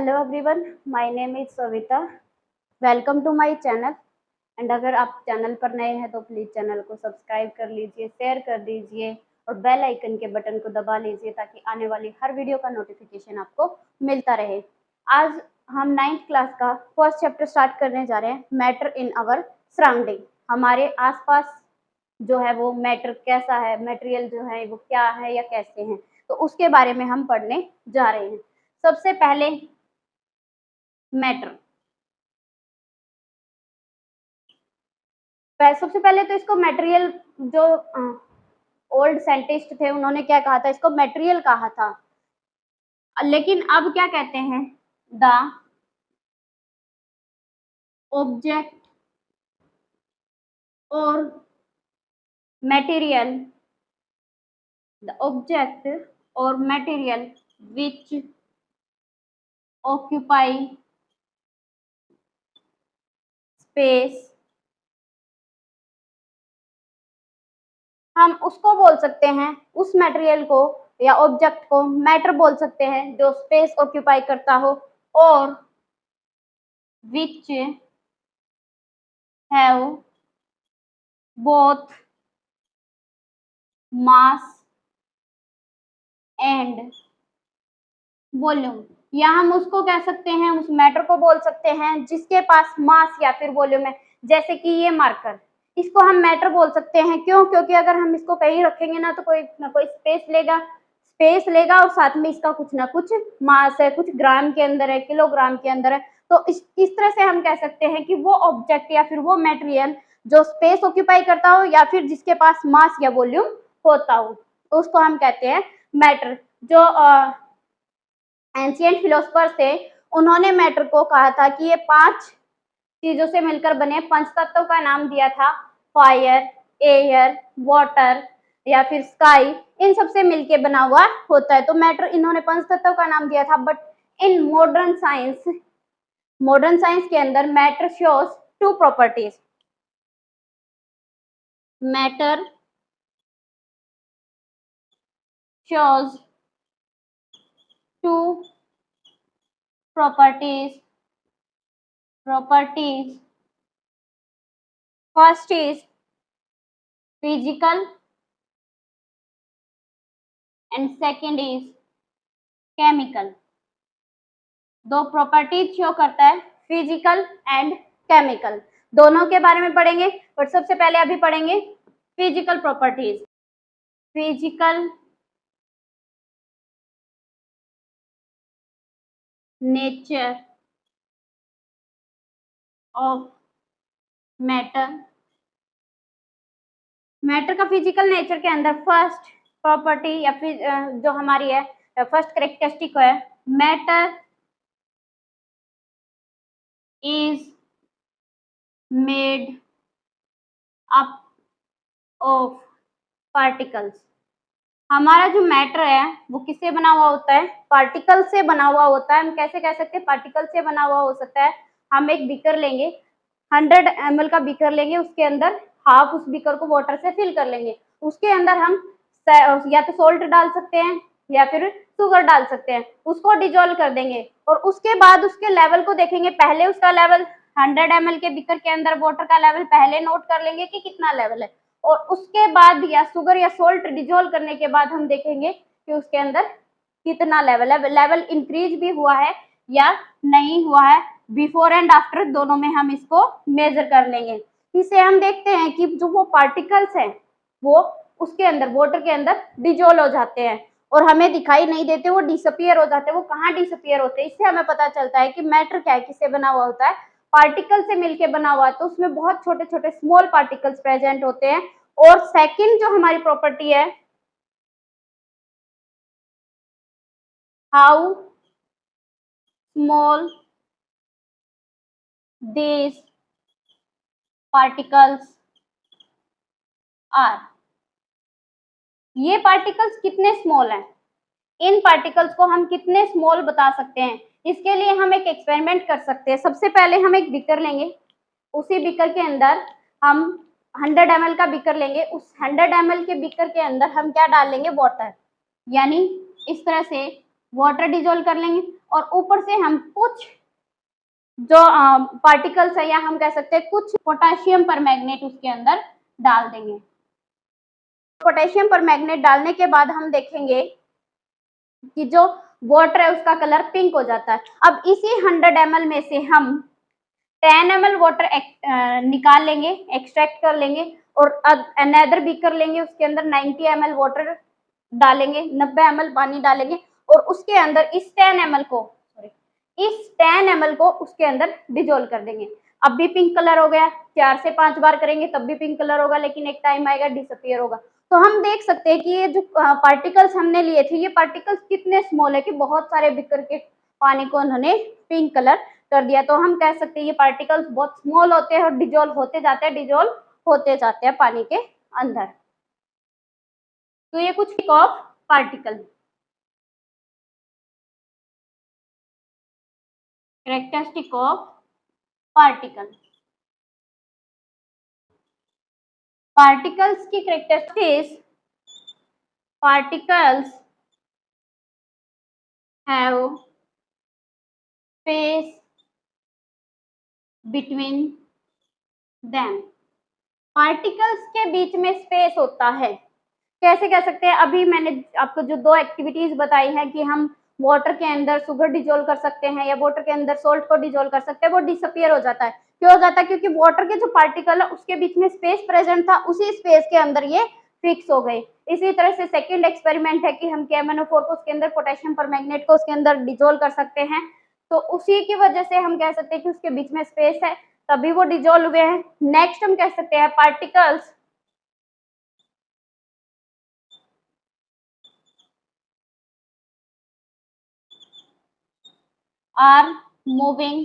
Hello everyone, my name is Savita. Welcome to my channel. And अगर आप channel पर नए हैं तो प्लीज़ चैनल को सब्सक्राइब कर लीजिए, शेयर कर दीजिए और बेल आइकन के बटन को दबा लीजिए ताकि आने वाली हर वीडियो का नोटिफिकेशन आपको मिलता रहे। आज हम 9th क्लास का फर्स्ट चैप्टर स्टार्ट करने जा रहे हैं, मैटर इन आवर सराउंडिंग। हमारे आसपास जो है वो मैटर कैसा है, मटेरियल जो है वो क्या है या कैसे हैं, तो उसके बारे में हम पढ़ने जा रहे हैं। सबसे पहले मैटर। सबसे पहले तो इसको मटेरियल, जो ओल्ड साइंटिस्ट थे उन्होंने क्या कहा था, इसको मटेरियल कहा था। लेकिन अब क्या कहते हैं, द ऑब्जेक्ट और मटेरियल, द ऑब्जेक्ट और मटेरियल विच ऑक्यूपाई स्पेस, हम उसको बोल सकते हैं, उस मटेरियल को या ऑब्जेक्ट को मैटर बोल सकते हैं जो स्पेस ऑक्यूपाई करता हो और which have both mass and volume. या हम उसको कह सकते हैं, उस मैटर को बोल सकते हैं जिसके पास मास या फिर वॉल्यूम है। जैसे कि ये मार्कर, इसको हम मैटर बोल सकते हैं। क्यों? क्योंकि अगर हम इसको कहीं रखेंगे ना तो कोई ना कोई स्पेस लेगा और साथ में इसका कुछ ना कुछ मास है, कुछ ग्राम के अंदर है, किलोग्राम के अंदर है। तो इस तरह से हम कह सकते हैं कि वो ऑब्जेक्ट या फिर वो मटेरियल जो स्पेस ऑक्यूपाई करता हो या फिर जिसके पास मास या वॉल्यूम होता हो, तो उसको हम कहते हैं मैटर। जो एंशिएंट फिलोसफर्स थे उन्होंने मैटर को कहा था कि ये 5 चीजों से मिलकर बने, पंच तत्वों का नाम दिया था, फायर, एयर, वाटर या फिर स्काई, इन सब से मिलके बना हुआ होता है। तो मैटर इन्होंने पंच तत्वों का नाम दिया था। बट इन मॉडर्न साइंस के अंदर matter shows 2 properties. Matter shows 2 properties. First is physical and second is chemical. 2 properties show करता है, फिजिकल एंड केमिकल। दोनों के बारे में पढ़ेंगे, बट सबसे पहले अभी पढ़ेंगे physical properties. Physical nature of matter. Matter का फिजिकल नेचर के अंदर फर्स्ट प्रॉपर्टी या फिर जो हमारी है, फर्स्ट कैरेक्टरिस्टिक है, matter is made up of particles. हमारा जो मैटर है वो किससे बना हुआ होता है? पार्टिकल से बना हुआ होता है। हम कैसे कह सकते हैं पार्टिकल से बना हुआ हो सकता है? हम एक बीकर लेंगे, 100 ml का बीकर लेंगे, उसके अंदर हाफ उस बीकर को वाटर से फिल कर लेंगे। उसके अंदर हम या तो सोल्ट डाल सकते हैं या फिर शुगर डाल सकते हैं, उसको डिजोल्व कर देंगे और उसके बाद उसके लेवल को देखेंगे। पहले उसका लेवल 100 ml के बीकर के अंदर वाटर का लेवल पहले नोट कर लेंगे कि कितना लेवल है, और उसके बाद या शुगर या सोल्ट डिजोल्व करने के बाद हम देखेंगे कि उसके अंदर कितना लेवल है, लेवल इंक्रीज भी हुआ है या नहीं हुआ है। बिफोर एंड आफ्टर दोनों में हम इसको मेजर कर लेंगे। इसे हम देखते हैं कि जो वो पार्टिकल्स हैं वो उसके अंदर वाटर के अंदर डिजोल्व हो जाते हैं और हमें दिखाई नहीं देते, वो डिसअपियर हो जाते हैं। वो कहाँ डिसअपियर होते हैं? इससे हमें पता चलता है कि मैटर क्या है, किससे बना हुआ होता है, पार्टिकल से मिलके बना हुआ है। तो उसमें बहुत छोटे छोटे स्मॉल पार्टिकल्स प्रेजेंट होते हैं। और सेकंड जो हमारी प्रॉपर्टी है, how small these particles are. ये पार्टिकल्स कितने स्मॉल हैं, इन पार्टिकल्स को हम कितने स्मॉल बता सकते हैं? इसके लिए हम एक एक्सपेरिमेंट कर सकते हैं। सबसे पहले हम एक बीकर लेंगे, उसी बीकर के अंदर हम 100 ml का बीकर लेंगे। उस 100 ml के बीकर के अंदर हम क्या डाल लेंगे? वाटर। यानी इस तरह से वाटर डिजोल्व कर लेंगे और ऊपर से हम कुछ जो पार्टिकल्स है या हम कह सकते हैं कुछ पोटेशियम परमैंगनेट उसके अंदर डाल देंगे। पोटेशियम परमैंगनेट डालने के बाद हम देखेंगे कि जो वाटर है उसका कलर पिंक हो जाता है। अब इसी 100 ml में से हम 10 ml वाटर निकाल लेंगे, एक्सट्रैक्ट कर लेंगे और अनदर बीकर लेंगे, उसके अंदर 90 ml वाटर डालेंगे, 90 ml पानी डालेंगे और उसके अंदर इस 10 ml को उसके अंदर डिजोल्व कर देंगे। अब भी पिंक कलर हो गया, 4 से 5 बार करेंगे तब भी पिंक कलर होगा, लेकिन एक टाइम आएगा डिसअपियर होगा। तो हम देख सकते हैं कि ये जो पार्टिकल्स हमने लिए थे, ये पार्टिकल्स कितने स्मॉल है कि बहुत सारे बीकर के पानी को उन्होंने पिंक कलर कर दिया। तो हम कह सकते हैं ये पार्टिकल्स बहुत स्मॉल होते हैं और डिजोल्व होते जाते हैं पानी के अंदर। तो ये कुछ of particle, characteristic of particle. Particles की characteristics, particles have space between them. Particles के बीच में स्पेस होता है। कैसे कह सकते हैं, अभी मैंने आपको जो 2 एक्टिविटीज बताई है कि हम वाटर के अंदर शुगर डिजोल्व कर सकते हैं या वाटर के अंदर सोल्ट को डिजोल्व कर सकते हैं, वो डिसअपियर हो जाता है। क्यों हो जाता है? क्योंकि वाटर के जो पार्टिकल है उसके बीच में स्पेस प्रेजेंट था, उसी स्पेस के अंदर ये फिक्स हो गए। इसी तरह से सेकंड एक्सपेरिमेंट है कि हम KMnO4 को उसके अंदर पोटेशियम परमैंगनेट को उसके अंदर डिजोल्व कर सकते हैं, तो उसी की वजह से हम कह सकते हैं कि उसके बीच में स्पेस है तभी वो डिजोल्व हुए हैं। नेक्स्ट हम कह सकते हैं particles are moving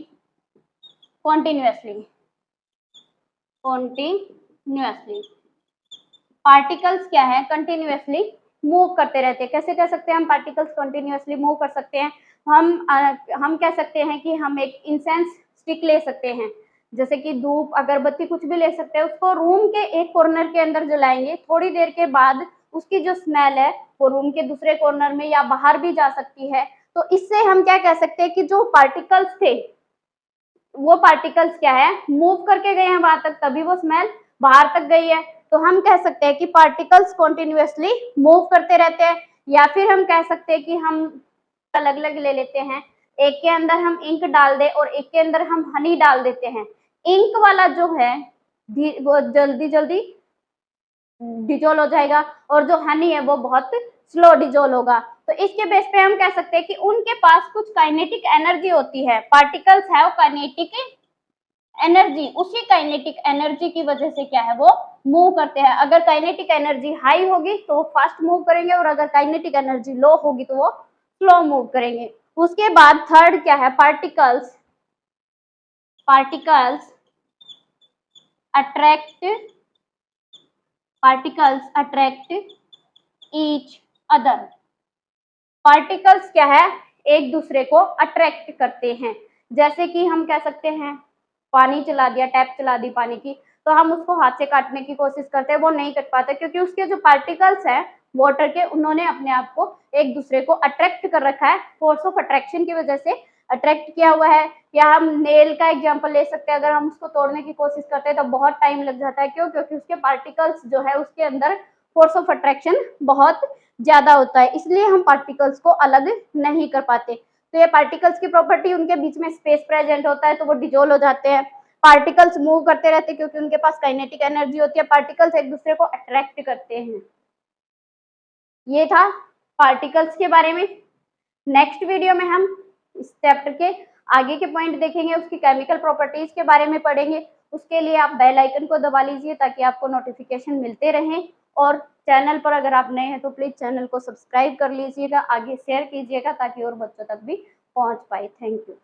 continuously। Particles क्या है? कंटिन्यूअसली मूव करते रहते हैं। कैसे कह सकते हैं हम पार्टिकल्स कंटिन्यूअसली मूव कर सकते हैं? हम कह सकते हैं कि हम एक इंसेंस स्टिक ले सकते हैं, जैसे कि धूप, अगरबत्ती, कुछ भी ले सकते हैं, उसको रूम के एक कॉर्नर के अंदर जलाएंगे, थोड़ी देर के बाद उसकी जो स्मेल है वो रूम के दूसरे कॉर्नर में या बाहर भी जा सकती है। तो इससे हम क्या कह सकते हैं कि जो पार्टिकल्स थे वो पार्टिकल्स क्या है? मूव करके गए हैं वहां तक, तभी वो स्मेल बाहर तक गई है। तो हम कह सकते हैं कि पार्टिकल्स कॉन्टिन्यूअसली मूव करते रहते हैं। या फिर हम कह सकते हैं कि हम अलग अलग ले लेते हैं, एक के अंदर हम इंक डाल दे और एक के अंदर हम हनी डाल देते हैं। इंक वाला जो है वो जल्दी जल्दी डिजोल्व हो जाएगा और जो हनी है वो बहुत स्लो डिजोल्व होगा। तो इसके बेस पे हम कह सकते हैं कि उनके पास कुछ काइनेटिक एनर्जी होती है। पार्टिकल्स हैव काइनेटिक एनर्जी, उसी काइनेटिक एनर्जी की वजह से क्या है वो मूव करते हैं। अगर काइनेटिक एनर्जी हाई होगी तो वो फास्ट मूव करेंगे और अगर काइनेटिक एनर्जी लो होगी तो वो स्लो मूव करेंगे। उसके बाद थर्ड क्या है? Particles attract each other. Particles क्या है? एक दूसरे को अट्रैक्ट करते हैं। जैसे कि हम कह सकते हैं पानी चला दिया, टैप चला दी पानी की, तो हम उसको हाथ से काटने की कोशिश करते हैं, वो नहीं कट पाते क्योंकि उसके जो पार्टिकल्स हैं वाटर के, उन्होंने अपने आप को एक दूसरे को अट्रैक्ट कर रखा है, फोर्स ऑफ अट्रैक्शन की वजह से अट्रैक्ट किया हुआ है। या हम नेल का एग्जांपल ले सकते हैं, अगर हम उसको तोड़ने की कोशिश करते हैं तो बहुत टाइम लग जाता है। क्यों? क्योंकि उसके पार्टिकल्स जो है उसके अंदर फोर्स ऑफ अट्रैक्शन बहुत ज्यादा होता है, इसलिए हम पार्टिकल्स को अलग नहीं कर पाते। तो ये पार्टिकल्स की प्रॉपर्टी, उनके बीच में स्पेस प्रेजेंट होता है तो वो डिजोल्व हो जाते हैं। पार्टिकल्स मूव करते रहते हैं क्योंकि उनके पास काइनेटिक एनर्जी होती है। पार्टिकल्स एक दूसरे को अट्रैक्ट करते हैं। ये था पार्टिकल्स के बारे में। नेक्स्ट वीडियो में हम इस चैप्टर के आगे के पॉइंट देखेंगे, उसकी केमिकल प्रॉपर्टीज के बारे में पढ़ेंगे। उसके लिए आप बेल आइकन को दबा लीजिए ताकि आपको नोटिफिकेशन मिलते रहें, और चैनल पर अगर आप नए हैं तो प्लीज चैनल को सब्सक्राइब कर लीजिएगा, आगे शेयर कीजिएगा ताकि और बच्चों तक भी पहुंच पाए। Thank you.